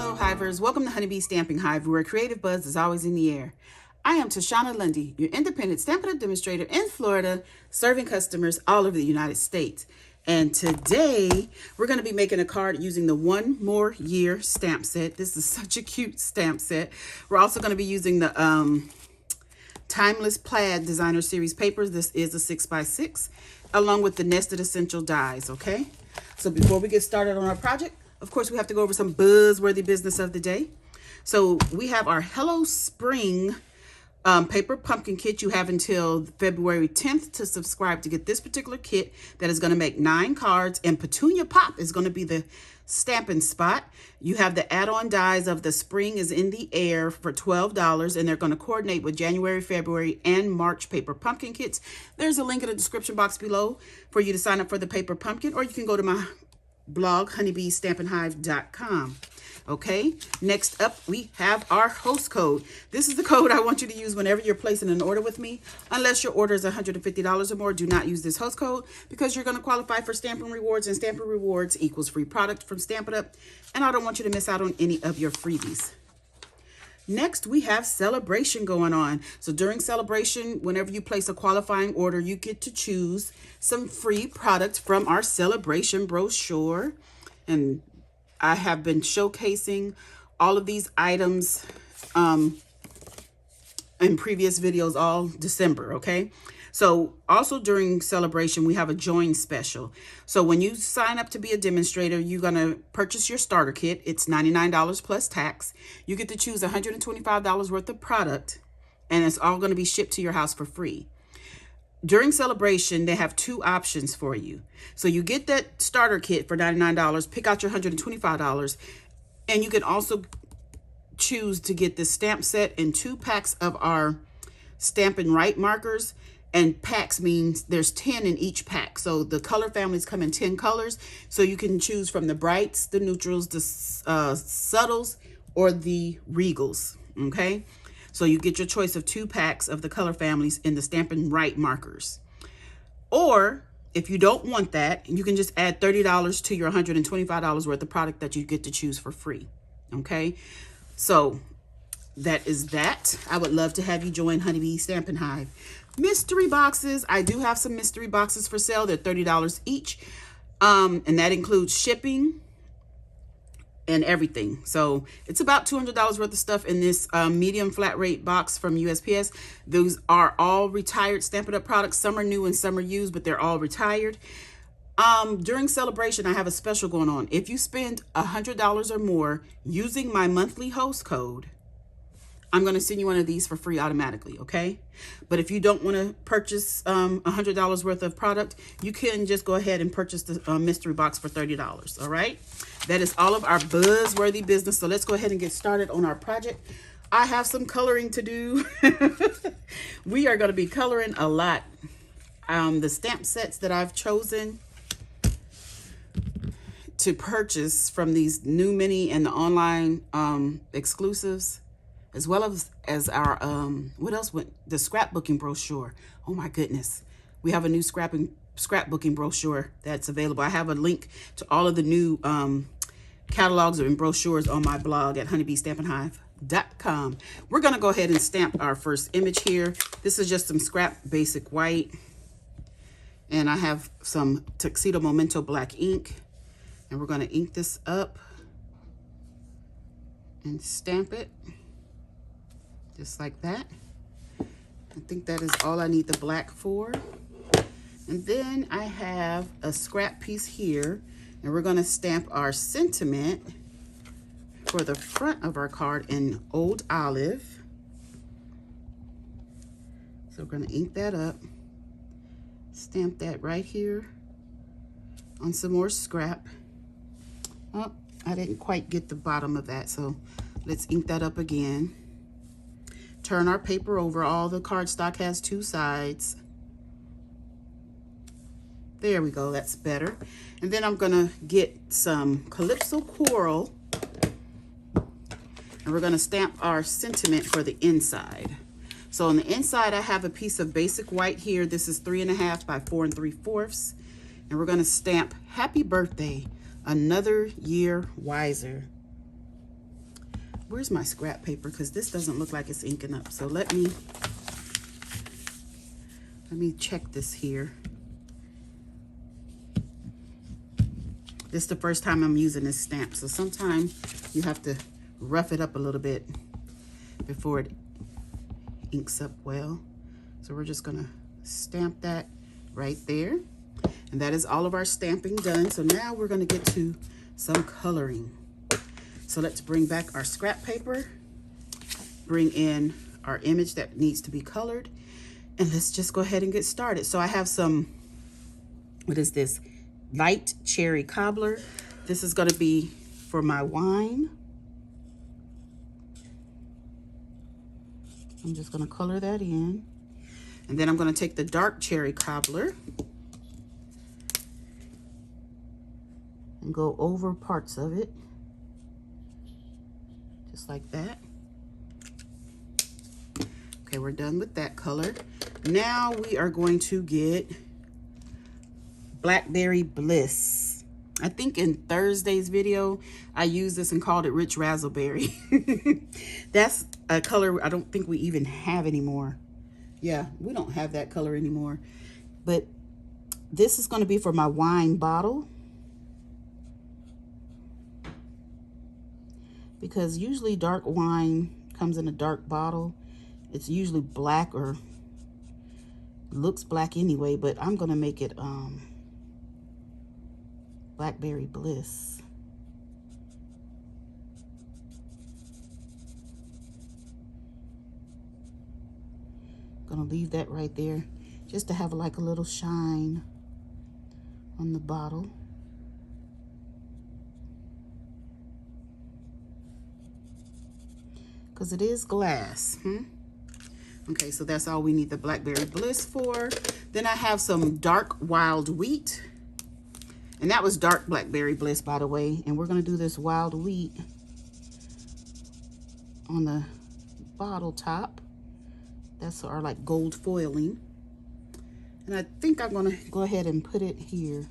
Hello Hivers, welcome to Honeybee Stamping Hive, where creative buzz is always in the air. I am Tashana Lundy, your independent Stampin' Up demonstrator in Florida, serving customers all over the United States. And today, we're going to be making a card using the One More Year stamp set. This is such a cute stamp set. We're also going to be using the Timeless Plaid Designer Series papers. This is a 6x6, along with the Nested Essential dies, okay? So before we get started on our project, of course, we have to go over some buzzworthy business of the day. So we have our Hello Spring paper pumpkin kit. You have until February 10th to subscribe to get this particular kit that is going to make 9 cards, and Petunia Pop is going to be the stamping spot. You have the add-on dies of the Spring is in the Air for $12, and they're going to coordinate with January, February, and March paper pumpkin kits. There's a link in the description box below for you to sign up for the paper pumpkin, or you can go to my blog, honeybeestampinhive.com. Okay, next up, we have our host code. This is the code I want you to use whenever you're placing an order with me. Unless your order is $150 or more, do not use this host code because you're going to qualify for Stampin' Rewards, and Stampin' Rewards equals free product from Stampin' Up, and I don't want you to miss out on any of your freebies. Next, we have celebration going on. So during celebration, whenever you place a qualifying order, you get to choose some free product from our celebration brochure. And I have been showcasing all of these items in previous videos all December, okay? So also during celebration, we have a join special. So when you sign up to be a demonstrator, you're going to purchase your starter kit. It's $99 plus tax. You get to choose $125 worth of product, and it's all going to be shipped to your house for free. During celebration, they have 2 options for you. So you get that starter kit for $99, pick out your $125, and you can also choose to get the stamp set and 2 packs of our Stampin' Right markers. And packs means there's 10 in each pack. So the color families come in 10 colors. So you can choose from the brights, the neutrals, the subtles, or the regals, okay? So you get your choice of 2 packs of the color families in the Stampin' Right markers. Or if you don't want that, you can just add $30 to your $125 worth of product that you get to choose for free, okay? So that is that. I would love to have you join Honeybee Stampin' Hive. Mystery boxes. I do have some mystery boxes for sale. They're $30 each. And that includes shipping and everything. So it's about $200 worth of stuff in this medium flat rate box from USPS. Those are all retired Stampin' Up products. Some are new and some are used, but they're all retired. During celebration, I have a special going on. If you spend $100 or more using my monthly host code, I'm going to send you one of these for free automatically, okay? But if you don't want to purchase $100 worth of product, you can just go ahead and purchase the mystery box for $30, all right? That is all of our buzzworthy business. So let's go ahead and get started on our project. I have some coloring to do. We are going to be coloring a lot. The stamp sets that I've chosen to purchase from these new mini and the online exclusives, as well as our, what else went? The scrapbooking brochure. Oh my goodness. We have a new scrapbooking brochure that's available. I have a link to all of the new catalogs and brochures on my blog at honeybeestampinhive.com. We're going to go ahead and stamp our first image here. This is just some scrap basic white. And I have some Tuxedo Memento black ink. And we're going to ink this up and stamp it. Just like that. I think that is all I need the black for. And then I have a scrap piece here, and we're going to stamp our sentiment for the front of our card in Old Olive. So we're going to ink that up, stamp that right here on some more scrap. Oh, I didn't quite get the bottom of that, so let's ink that up again. Turn our paper over. All the cardstock has 2 sides. There we go. That's better. And then I'm going to get some Calypso Coral. And we're going to stamp our sentiment for the inside. So on the inside, I have a piece of basic white here. This is 3.5 by 4 3/4. And we're going to stamp Happy Birthday, Another Year Wiser. where's my scrap paper? Because this doesn't look like it's inking up. So let me check this here. This is the first time I'm using this stamp. So sometimes you have to rough it up a little bit before it inks up well. So we're just gonna stamp that right there. And that is all of our stamping done. So now we're gonna get to some coloring. So let's bring back our scrap paper, bring in our image that needs to be colored, and let's just go ahead and get started. So I have some, what is this? Light cherry cobbler. This is gonna be for my wine. I'm just gonna color that in. And then I'm gonna take the dark cherry cobbler and go over parts of it, just like that. Okay, we're done with that color. Now we are going to get Blackberry Bliss. I think in Thursday's video, I used this and called it Rich Razzleberry. That's a color I don't think we even have anymore. Yeah, we don't have that color anymore. But this is going to be for my wine bottle. Because usually dark wine comes in a dark bottle. It's usually black or looks black anyway, but I'm gonna make it Blackberry Bliss. Gonna leave that right there just to have like a little shine on the bottle. Because it is glass. Okay, so that's all we need the Blackberry Bliss for. Then I have some dark wild wheat. And that was dark Blackberry Bliss, by the way. And we're going to do this wild wheat on the bottle top. That's our like gold foiling. And I think I'm going to go ahead and put it here.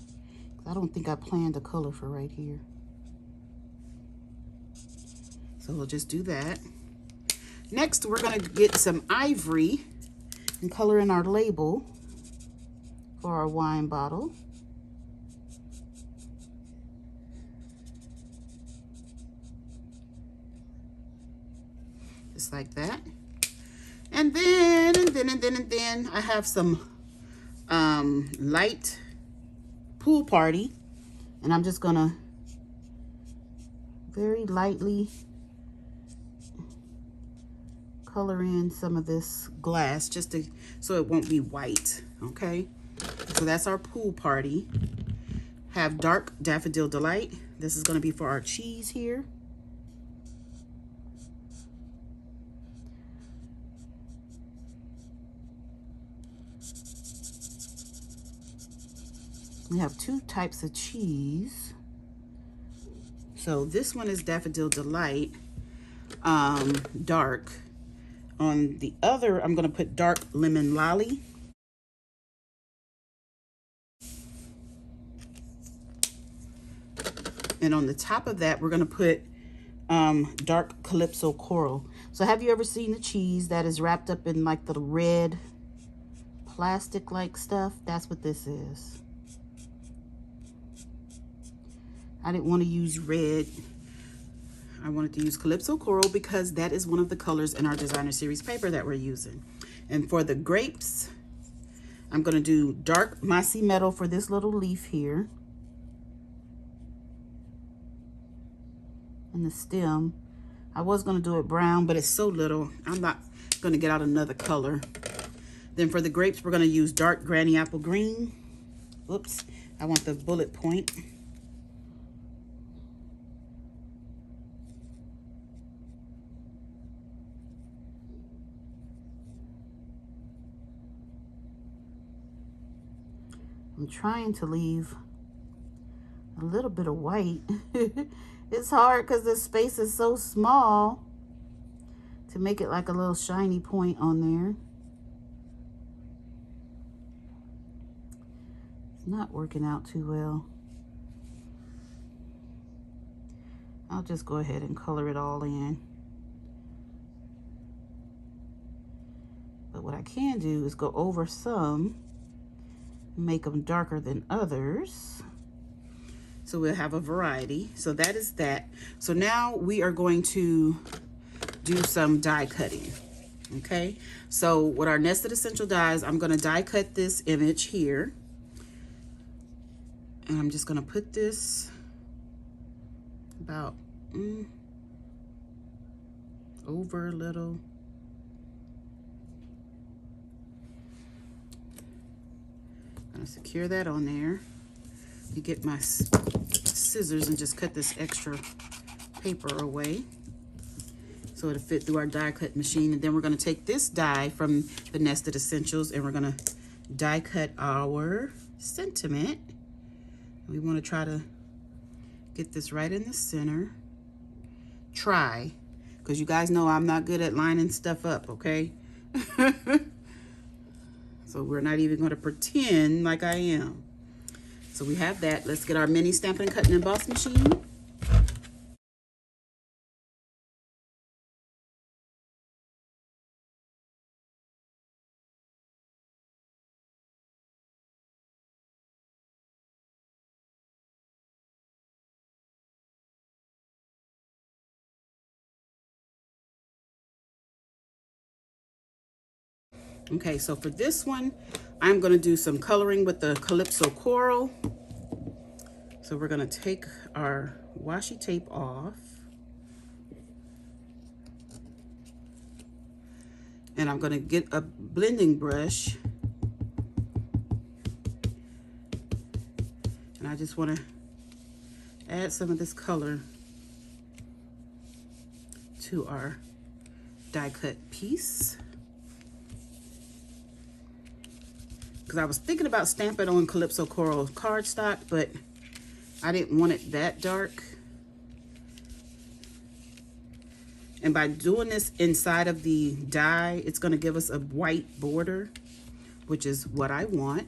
I don't think I planned the color for right here. So we'll just do that. Next, we're going to get some ivory and color in our label for our wine bottle. Just like that. And then I have some light pool party. And I'm just going to very lightly color in some of this glass just to so it won't be white. Okay, so that's our pool party. Have dark Daffodil Delight. This is going to be for our cheese here. We have two types of cheese. So this one is Daffodil Delight, dark. On the other, I'm going to put dark Lemon Lolly. And on the top of that, we're going to put dark Calypso Coral. So have you ever seen the cheese that is wrapped up in like the red plastic-like stuff? That's what this is. I didn't want to use red. I wanted to use Calypso Coral because that is one of the colors in our designer series paper that we're using. And for the grapes, I'm going to do dark Mossy Meadow for this little leaf here. And the stem, I was going to do it brown, but it's so little, I'm not going to get out another color. Then for the grapes, we're going to use dark Granny Apple Green. Oops, I want the bullet point. I'm trying to leave a little bit of white. It's hard because the space is so small to make it like a little shiny point on there. It's not working out too well. I'll just go ahead and color it all in. can do is go over some, make them darker than others. So we'll have a variety. So that is that. So now we are going to do some die cutting. Okay, so with our nested essential dies, I'm going to die cut this image here. And I'm just going to put this about over a little. I'm going to secure that on there. You get my scissors and just cut this extra paper away so it'll fit through our die cut machine. And then we're going to take this die from the nested essentials and we're going to die cut our sentiment. We want to try to get this right in the center. Try, because you guys know I'm not good at lining stuff up, okay? So we're not even going to pretend like I am. So we have that. Let's get our mini Stampin' and Cutting and Emboss machine. Okay, so for this one, I'm going to do some coloring with the Calypso Coral. So we're going to take our washi tape off. And I'm going to get a blending brush. And I just want to add some of this color to our die cut piece. Because I was thinking about stamping on Calypso Coral cardstock, but I didn't want it that dark. And by doing this inside of the die, it's going to give us a white border, which is what I want.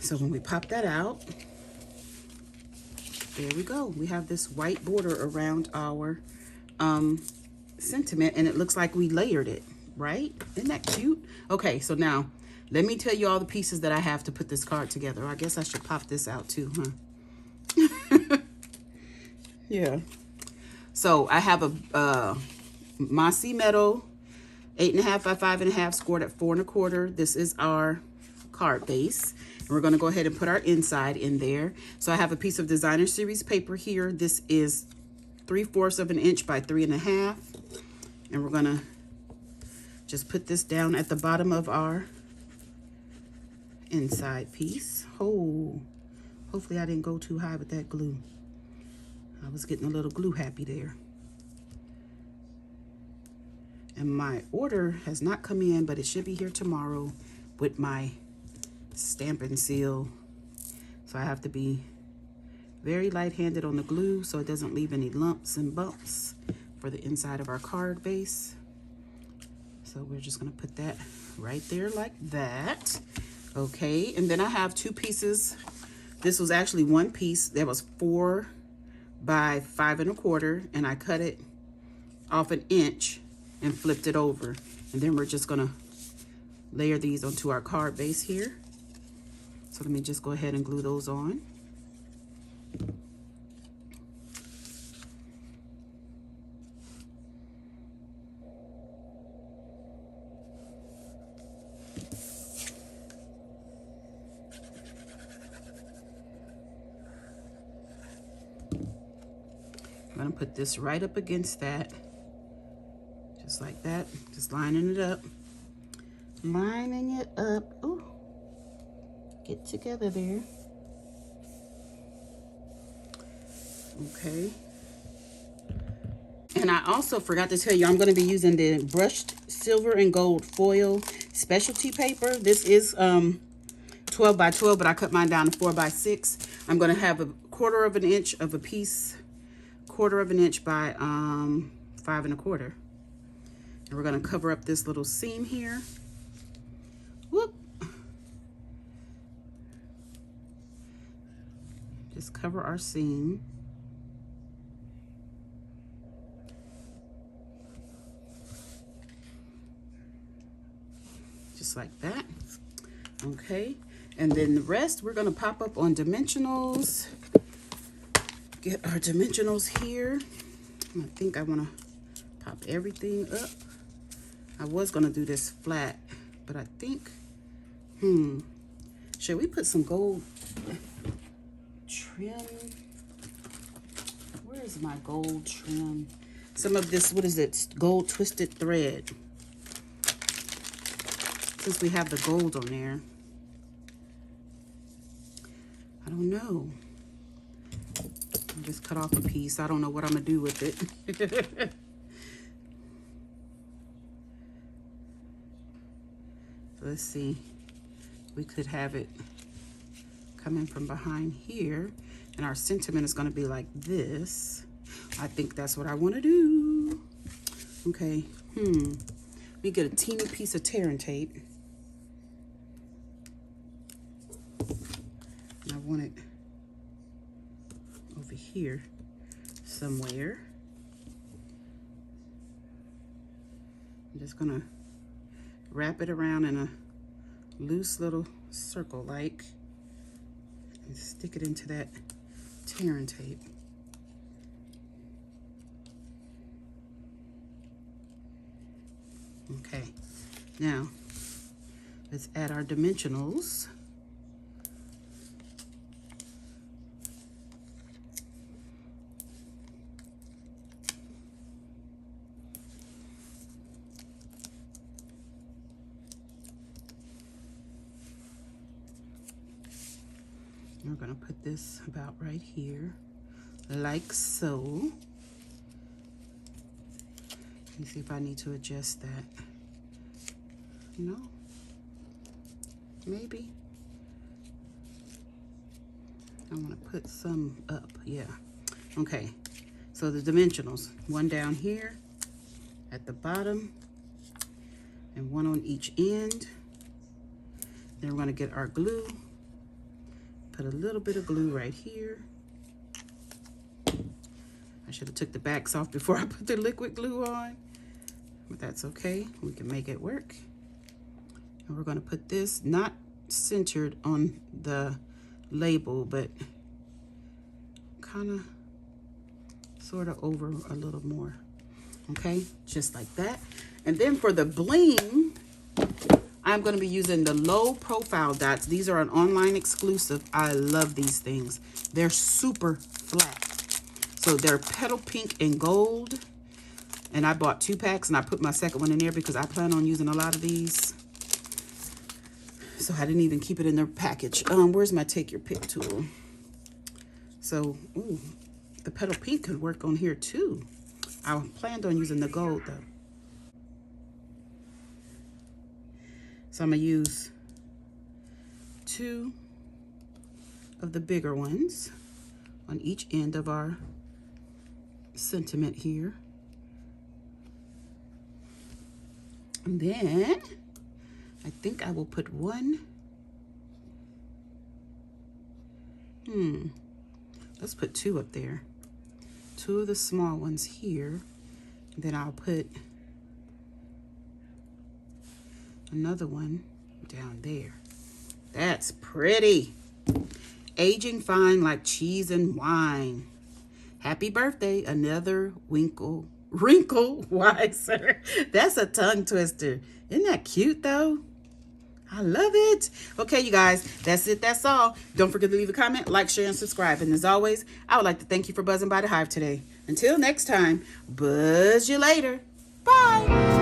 So when we pop that out, there we go. We have this white border around our sentiment, and it looks like we layered it, right? Isn't that cute? Okay, so now let me tell you all the pieces that I have to put this card together. I guess I should pop this out too, huh? Yeah. So I have a Mossy Meadow 8.5 by 5.5 scored at 4 1/4. This is our card base. And we're going to go ahead and put our inside in there. So I have a piece of Designer Series paper here. This is 3/4 of an inch by 3.5. And we're going to just put this down at the bottom of our inside piece. Oh, hopefully I didn't go too high with that glue. I was getting a little glue happy there. And my order has not come in, but it should be here tomorrow with my Stampin' Seal. So I have to be very light-handed on the glue so it doesn't leave any lumps and bumps for the inside of our card base. So we're just gonna put that right there like that. Okay, and then I have 2 pieces. This was actually one piece that was 4 by 5 1/4, and I cut it off an inch and flipped it over. And then we're just gonna layer these onto our card base here. So let me just go ahead and glue those on. I'm gonna put this right up against that, just like that, just lining it up. Lining it up. Ooh, get together there. Okay. And I also forgot to tell you, I'm going to be using the brushed silver and gold foil specialty paper. This is 12 by 12, but I cut mine down to 4 by 6. I'm going to have a 1/4 of an inch of a piece, 1/4 of an inch by 5 1/4. And we're going to cover up this little seam here. Whoop. Just cover our seam. just like that. Okay, and then the rest we're gonna pop up on dimensionals. Get our dimensionals here. I think I wanna pop everything up. I was gonna do this flat, but I think, should we put some gold trim? Where is my gold trim? Some of this, what is it? Gold twisted thread. Since we have the gold on there. I don't know. I just cut off a piece. I don't know what I'm gonna do with it. Let's see. We could have it coming from behind here, and our sentiment is going to be like this. I think that's what I want to do. Okay. We get a teeny piece of tearing tape. And I want it over here somewhere. I'm just going to wrap it around in a loose little circle like, and stick it into that tearing tape. Okay, now let's add our dimensionals. We're going to put this about right here, like so. Let me see if I need to adjust that. No? Maybe? I want to put some up, yeah. Okay, so the dimensionals, one down here at the bottom, and one on each end. Then we're going to get our glue. Put a little bit of glue right here. I should have took the backs off before I put the liquid glue on, but that's okay. We can make it work. And we're going to put this not centered on the label, but kind of sort of over a little more. Okay, just like that. And then for the bling, I'm going to be using the low profile dots. These are an online exclusive. I love these things. They're super flat. So they're petal pink and gold. And I bought 2 packs and I put my second one in there because I plan on using a lot of these. So I didn't even keep it in the package. Where's my take your pick tool? So, ooh, the petal pink could work on here too. I planned on using the gold though. So I'm going to use 2 of the bigger ones on each end of our sentiment here. And then I think I will put one. Let's put 2 up there. 2 of the small ones here. And then I'll put another one down there. That's pretty. Aging fine like cheese and wine. Happy birthday, another wrinkle wiser. That's a tongue twister. Isn't that cute though? I love it. Okay, you guys, that's it. That's all. Don't forget to leave a comment, like, share, and subscribe. And as always, I would like to thank you for buzzing by the Hive today. Until next time, buzz you later. Bye.